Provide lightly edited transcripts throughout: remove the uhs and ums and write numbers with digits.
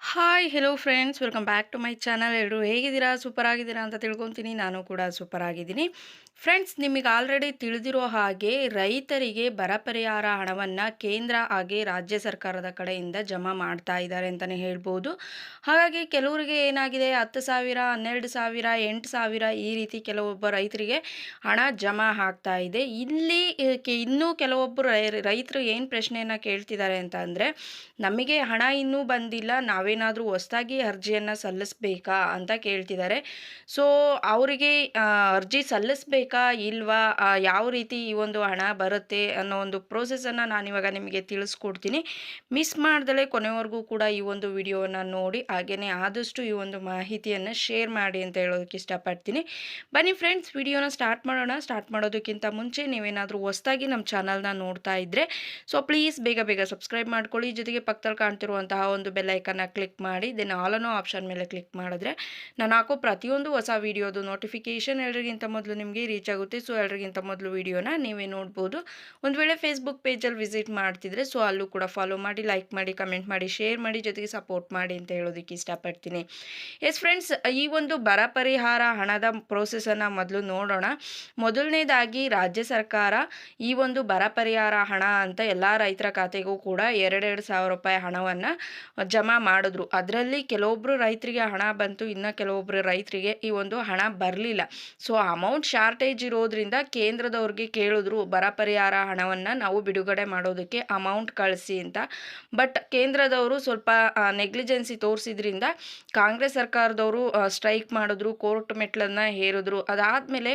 Hi hello friends welcome back to my channel. ಎಲ್ಲರೂ ಹೇಗಿದ್ದೀರಾ? Super ಆಗಿದ್ದೀರಾ ಅಂತ ತಿಳ್ಕೊತೀನಿ. ನಾನು ಕೂಡ ಸೂಪರ್ ಆಗಿದ್ದೀನಿ. ಫ್ರೆಂಡ್ಸ್, ನಿಮಗೆ ಆಲ್ರೆಡಿ ತಿಳಿದಿರೋ ಹಾಗೆ ರೈತರಿಗೆ ಬರ ಪರಿಹಾರ ಹಣವನ್ನು ಕೇಂದ್ರ ಹಾಗೆ ರಾಜ್ಯ ಸರ್ಕಾರದ ಕಡೆಯಿಂದ ಜಮಾ ಮಾಡ್ತಾ ಇದ್ದಾರೆ ಅಂತಲೇ ಹೇಳ್ಬೋದು. ಹಾಗಾಗಿ ಕೆಲವರಿಗೆ ಏನಾಗಿದೆ, 10,000, 12,000, 8,000 ಈ ರೀತಿ ಕೆಲವೊಬ್ಬ ರೈತರಿಗೆ ಹಣ ಜಮಾ ಆಗ್ತಾ ಇದೆ. ಇಲ್ಲಿ ಇನ್ನೂ ಕೆಲವೊಬ್ಬರು ರೈತರು ಏನು ಪ್ರಶ್ನೆಯನ್ನು ಕೇಳ್ತಿದ್ದಾರೆ ಅಂತ ಅಂದರೆ, ನಮಗೆ ಹಣ ಇನ್ನೂ ಬಂದಿಲ್ಲ, ನಾವೇನಾದರೂ ಹೊಸದಾಗಿ ಅರ್ಜಿಯನ್ನು ಸಲ್ಲಿಸಬೇಕಾ ಅಂತ ಕೇಳ್ತಿದ್ದಾರೆ. ಸೊ ಅವರಿಗೆ ಅರ್ಜಿ ಸಲ್ಲಿಸಬೇಕಾ ಇಲ್ವಾ, ಯಾವ ರೀತಿ ಈ ಒಂದು ಹಣ ಬರುತ್ತೆ ಅನ್ನೋ ಒಂದು ಪ್ರೋಸೆಸನ್ನು ನಾನಿವಾಗ ನಿಮಗೆ ತಿಳಿಸ್ಕೊಡ್ತೀನಿ. ಮಿಸ್ ಮಾಡ್ದಲೇ ಕೊನೆವರೆಗೂ ಕೂಡ ಈ ಒಂದು ವಿಡಿಯೋವನ್ನು ನೋಡಿ, ಹಾಗೆಯೇ ಆದಷ್ಟು ಈ ಒಂದು ಮಾಹಿತಿಯನ್ನು ಶೇರ್ ಮಾಡಿ ಅಂತ ಹೇಳೋದಕ್ಕೆ ಇಷ್ಟಪಡ್ತೀನಿ. ಬನ್ನಿ ಫ್ರೆಂಡ್ಸ್, ವಿಡಿಯೋನ ಸ್ಟಾರ್ಟ್ ಮಾಡೋಣ. ಸ್ಟಾರ್ಟ್ ಮಾಡೋದಕ್ಕಿಂತ ಮುಂಚೆ ನೀವೇನಾದರೂ ಹೊಸದಾಗಿ ನಮ್ಮ ಚಾನಲ್ನ ನೋಡ್ತಾ ಇದ್ದರೆ ಸೊ ಪ್ಲೀಸ್ ಬೇಗ ಬೇಗ ಸಬ್ಸ್ಕ್ರೈಬ್ ಮಾಡ್ಕೊಳ್ಳಿ. ಜೊತೆಗೆ ಪಕ್ಕದಲ್ಲಿ ಕಾಣ್ತಿರುವಂತಹ ಒಂದು ಬೆಲ್ ಐಕನ್ನ ಕ್ಲಿಕ್ ಮಾಡಿ ದೆನ್ ಆಲ್ ಅನ್ನೋ ಆಪ್ಷನ್ ಮೇಲೆ ಕ್ಲಿಕ್ ಮಾಡಿದ್ರೆ ನಾನು ಹಾಕೋ ಪ್ರತಿಯೊಂದು ಹೊಸ ವಿಡಿಯೋದು ನೋಟಿಫಿಕೇಷನ್ ಎಲ್ಲರಿಗಿಂತ ಮೊದಲು ನಿಮಗೆ ರೀಚ್ ಆಗುತ್ತೆ. ಸೊ ಎಲ್ಲರಿಗಿಂತ ಮೊದಲು ವಿಡಿಯೋನ ನೀವೇ ನೋಡ್ಬೋದು. ಒಂದು ವೇಳೆ ಫೇಸ್ಬುಕ್ ಪೇಜಲ್ಲಿ ವಿಸಿಟ್ ಮಾಡ್ತಿದ್ರೆ ಸೊ ಅಲ್ಲೂ ಕೂಡ ಫಾಲೋ ಮಾಡಿ, ಲೈಕ್ ಮಾಡಿ, ಕಮೆಂಟ್ ಮಾಡಿ, ಶೇರ್ ಮಾಡಿ, ಜೊತೆಗೆ ಸಪೋರ್ಟ್ ಮಾಡಿ ಅಂತ ಹೇಳೋದಕ್ಕೆ ಇಷ್ಟಪಡ್ತೀನಿ. ಎಸ್ ಫ್ರೆಂಡ್ಸ್, ಈ ಒಂದು ಬರ ಪರಿಹಾರ ಹಣದ ಪ್ರೋಸೆಸನ್ನು ಮೊದಲು ನೋಡೋಣ. ಮೊದಲನೇದಾಗಿ ರಾಜ್ಯ ಸರ್ಕಾರ ಈ ಒಂದು ಬರ ಪರಿಹಾರ ಹಣ ಅಂತ ಎಲ್ಲ ರೈತರ ಖಾತೆಗೂ ಕೂಡ 2,000 ರೂಪಾಯಿ ಹಣವನ್ನು ಜಮಾ ಮಾಡಿದ್ರು. ಅದರಲ್ಲಿ ಕೆಲವೊಬ್ಬರು ರೈತರಿಗೆ ಹಣ ಬಂತು, ಇನ್ನು ಕೆಲವೊಬ್ಬರು ರೈತರಿಗೆ ಈ ಒಂದು ಹಣ ಬರಲಿಲ್ಲ. ಸೊ ಅಮೌಂಟ್ ಶಾರ್ಟೇಜ್ ಇರೋದ್ರಿಂದ ಕೇಂದ್ರದವ್ರಿಗೆ ಕೇಳಿದ್ರು, ಬರ ಪರಿಹಾರ ಹಣವನ್ನು ನಾವು ಬಿಡುಗಡೆ ಮಾಡೋದಕ್ಕೆ ಅಮೌಂಟ್ ಕಳಿಸಿ ಅಂತ. ಬಟ್ ಕೇಂದ್ರದವರು ಸ್ವಲ್ಪ ನೆಗ್ಲಿಜೆನ್ಸಿ ತೋರಿಸಿದ್ರಿಂದ ಕಾಂಗ್ರೆಸ್ ಸರ್ಕಾರದವರು ಸ್ಟ್ರೈಕ್ ಮಾಡಿದ್ರು, ಕೋರ್ಟ್ ಮೆಟ್ಲನ್ನು ಹೇರಿದ್ರು. ಅದಾದಮೇಲೆ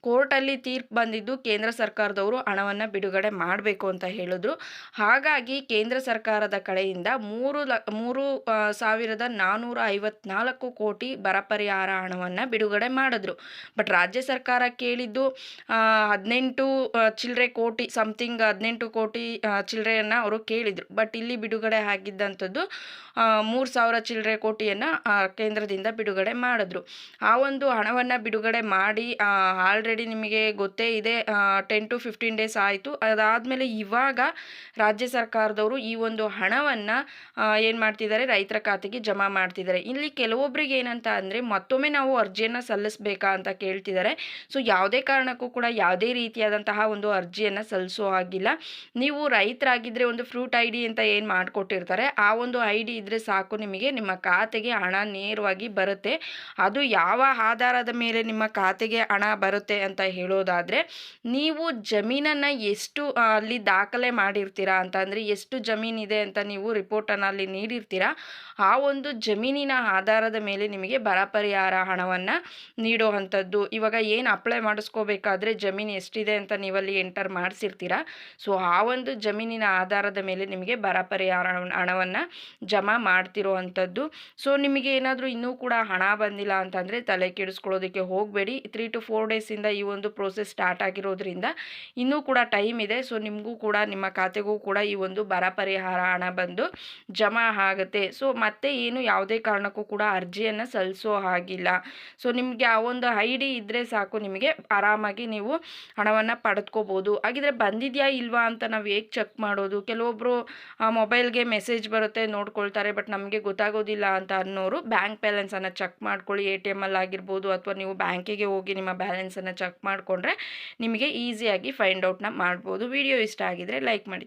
ಕೋರ್ಟಲ್ಲಿ ತೀರ್ಪು ಬಂದಿದ್ದು ಕೇಂದ್ರ ಸರ್ಕಾರದವರು ಹಣವನ್ನು ಬಿಡುಗಡೆ ಮಾಡಬೇಕು ಅಂತ ಹೇಳಿದ್ರು. ಹಾಗಾಗಿ ಕೇಂದ್ರ ಸರ್ಕಾರದ ಕಡೆಯಿಂದ 3,454 ಕೋಟಿ ಬರ ಪರಿಹಾರ ಹಣವನ್ನು ಬಿಡುಗಡೆ ಮಾಡಿದ್ರು. ಬಟ್ ರಾಜ್ಯ ಸರ್ಕಾರ ಕೇಳಿದ್ದು 18 ಚಿಲ್ಲರೆ ಕೋಟಿ, ಸಮಥಿಂಗ್ 18 ಕೋಟಿ ಚಿಲ್ಲರೆಯನ್ನು ಅವರು ಕೇಳಿದರು. ಬಟ್ ಇಲ್ಲಿ ಬಿಡುಗಡೆ ಆಗಿದ್ದಂಥದ್ದು 3,000 ಚಿಲ್ಲರೆ ಕೋಟಿಯನ್ನು ಕೇಂದ್ರದಿಂದ ಬಿಡುಗಡೆ ಮಾಡಿದ್ರು. ಆ ಒಂದು ಹಣವನ್ನು ಬಿಡುಗಡೆ ಮಾಡಿ ಆಲ್ರೆಡಿ ನಿಮಗೆ ಗೊತ್ತೇ ಇದೆ, 10 to 15 ಡೇಸ್ ಆಯಿತು. ಅದಾದಮೇಲೆ ಇವಾಗ ರಾಜ್ಯ ಸರ್ಕಾರದವರು ಈ ಒಂದು ಹಣವನ್ನು ಏನು ಮಾಡ್ತಿದ್ದಾರೆ, ರೈತರ ಖಾತೆಗೆ ಜಮಾ ಮಾಡ್ತಿದ್ದಾರೆ. ಇಲ್ಲಿ ಕೆಲವೊಬ್ಬರಿಗೆ ಏನಂತ ಅಂದರೆ, ಮತ್ತೊಮ್ಮೆ ನಾವು ಅರ್ಜಿಯನ್ನು ಸಲ್ಲಿಸಬೇಕಾ ಅಂತ ಕೇಳ್ತಿದ್ದಾರೆ. ಸೊ ಯಾವುದೇ ಕಾರಣಕ್ಕೂ ಕೂಡ ಯಾವುದೇ ರೀತಿಯಾದಂತಹ ಒಂದು ಅರ್ಜಿಯನ್ನು ಸಲ್ಲಿಸೋ ಹಾಗಿಲ್ಲ. ನೀವು ರೈತರಾಗಿದ್ದರೆ ಒಂದು ಫ್ರೂಟ್ ಐ ಡಿ ಅಂತ ಏನು ಮಾಡಿಕೊಟ್ಟಿರ್ತಾರೆ, ಆ ಒಂದು ಐ ಡಿ ಇದ್ದರೆ ಸಾಕು, ನಿಮಗೆ ನಿಮ್ಮ ಖಾತೆಗೆ ಹಣ ನೇರವಾಗಿ ಬರುತ್ತೆ. ಅದು ಯಾವ ಆಧಾರದ ಮೇಲೆ ನಿಮ್ಮ ಖಾತೆಗೆ ಹಣ ಬರುತ್ತೆ ಅಂತ ಹೇಳೋದಾದರೆ, ನೀವು ಜಮೀನನ್ನು ಎಷ್ಟು ಅಲ್ಲಿ ದಾಖಲೆ ಮಾಡಿರ್ತೀರಾ ಅಂತ ಅಂದರೆ, ಎಷ್ಟು ಜಮೀನಿದೆ ಅಂತ ನೀವು ರಿಪೋರ್ಟನ್ನು ಅಲ್ಲಿ ನೀಡಿರ್ತೀರಾ, ಆ ಒಂದು ಜಮೀನಿನ ಆಧಾರದ ಮೇಲೆ ನಿಮಗೆ ಬರ ಪರಿಹಾರ ಹಣವನ್ನು ನೀಡೋ ಅಂಥದ್ದು. ಇವಾಗ ಏನು ಅಪ್ಲೈ ಮಾಡಿಸ್ಕೋಬೇಕಾದ್ರೆ ಜಮೀನು ಎಷ್ಟಿದೆ ಅಂತ ನೀವಲ್ಲಿ ಎಂಟರ್ ಮಾಡಿಸಿರ್ತೀರಾ. ಸೊ ಆ ಒಂದು ಜಮೀನಿನ ಆಧಾರದ ಮೇಲೆ ನಿಮಗೆ ಬರ ಪರಿಹಾರ ಹಣವನ್ನು ಜಮಾ ಮಾಡ್ತಿರೋ ಅಂಥದ್ದು. ಸೊ ನಿಮಗೆ ಏನಾದರೂ ಇನ್ನೂ ಕೂಡ ಹಣ ಬಂದಿಲ್ಲ ಅಂತಂದರೆ ತಲೆ ಕೆಡಿಸ್ಕೊಳ್ಳೋದಕ್ಕೆ ಹೋಗಬೇಡಿ. 3 to 4 ಡೇಸಿಂದ ಈ ಒಂದು ಪ್ರೋಸೆಸ್ ಸ್ಟಾರ್ಟ್ ಆಗಿರೋದ್ರಿಂದ ಇನ್ನೂ ಕೂಡ ಟೈಮ್ ಇದೆ. ಸೊ ನಿಮಗೂ ಕೂಡ, ನಿಮ್ಮ ಖಾತೆಗೂ ಕೂಡ ಈ ಒಂದು ಬರ ಪರಿಹಾರ ಹಣ ಬಂದು ಜಮಾ ಆಗುತ್ತೆ. ಸೊ ಮತ್ತೆ ಏನು ಯಾವುದೇ ಕಾರಣಕ್ಕೂ ಕೂಡ ಅರ್ಜಿಯನ್ನು ಸಲ್ಲಿಸೋ ಹಾಗಿಲ್ಲ. ಸೊ ನಿಮಗೆ ಆ ಒಂದು ಐ ಡಿ ಇದ್ದರೆ ಸಾಕು, ನಿಮಗೆ ಆರಾಮಾಗಿ ನೀವು ಹಣವನ್ನು ಪಡೆದುಕೋಬೋದು. ಹಾಗಿದ್ರೆ ಬಂದಿದೆಯಾ ಇಲ್ವಾ ಅಂತ ನಾವು ಹೇಗೆ ಚೆಕ್ ಮಾಡೋದು? ಕೆಲವೊಬ್ಬರು ಮೊಬೈಲ್ಗೆ ಮೆಸೇಜ್ ಬರುತ್ತೆ, ನೋಡ್ಕೊಳ್ತಾರೆ, ಬಟ್ ನಮಗೆ ಗೊತ್ತಾಗೋದಿಲ್ಲ ಅಂತ ಅನ್ನೋರು ಬ್ಯಾಂಕ್ ಬ್ಯಾಲೆನ್ಸನ್ನು ಚೆಕ್ ಮಾಡ್ಕೊಳ್ಳಿ. ATM ಅಲ್ಲಿ ಆಗಿರ್ಬೋದು, ಅಥವಾ ನೀವು ಬ್ಯಾಂಕಿಗೆ ಹೋಗಿ ನಿಮ್ಮ ಬ್ಯಾಲೆನ್ಸನ್ನು ಚೆಕ್ ಮಾಡಿಕೊಂಡ್ರೆ ನಿಮಗೆ ಈಸಿಯಾಗಿ ಫೈಂಡ್ ಔಟ್ನ ಮಾಡ್ಬೋದು. ವಿಡಿಯೋ ಇಷ್ಟ ಆಗಿದರೆ ಲೈಕ್ ಮಾಡಿ.